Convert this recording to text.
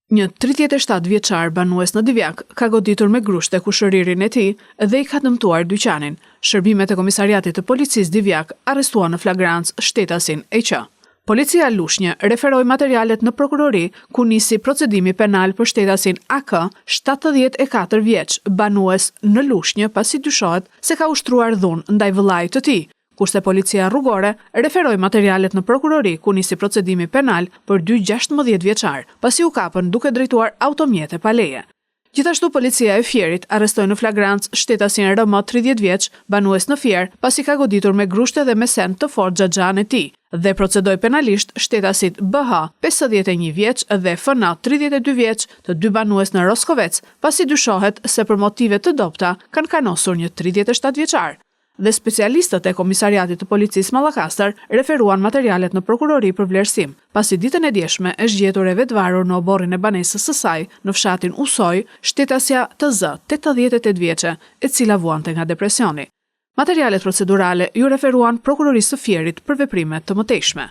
Një 37 vjeçar banues në Divjak ka goditur me grushte kushëririn e tij dhe i ka dëmtuar dyqanin. Shërbimet e Komisariatit të Policisë Divjak arrestuan në flagrancë shtetasin EQ. Policia Lushnjë referoi materialet në prokurori ku nisi procedimi penal për shtetasin AK, 74 vjeç, banues në Lushnjë pasi dyshohet se ka ushtruar dhunë ndaj vëllait të tij. Kurse policia rrugore referoi materialet në prokurori ku nisi procedimi penal për dy 16 vjeçar, pasi u kapën duke drejtuar automjete pa leje. Gjithashtu policia e Fierit arrestoi në flagrancë shtetasin RM 30 vjeç, banues në Fier, pasi ka goditur me grushte dhe me sen të fortë xhaxhan e tij, dhe procedoi penalisht shtetasit BH 51 vjeç dhe FN 32 vjeç, të dy banues në Roskovec, pasi dyshohet se për motive të dobta kanë kanosur një 37 vjeçar. Dhe specialistët e Komisariatit të Policisë Mallakastër referuan materialet në prokurori për vlerësim, pasi ditën e djeshme është gjetur e vetvarur në oborrin e banesës së saj në fshatin Usoj, shtetësja TZ, 88 vjeçe, e cila vuante nga depresioni. Materialet procedurale ju referuan prokurorisë së Fierit për veprime të mëtejshme.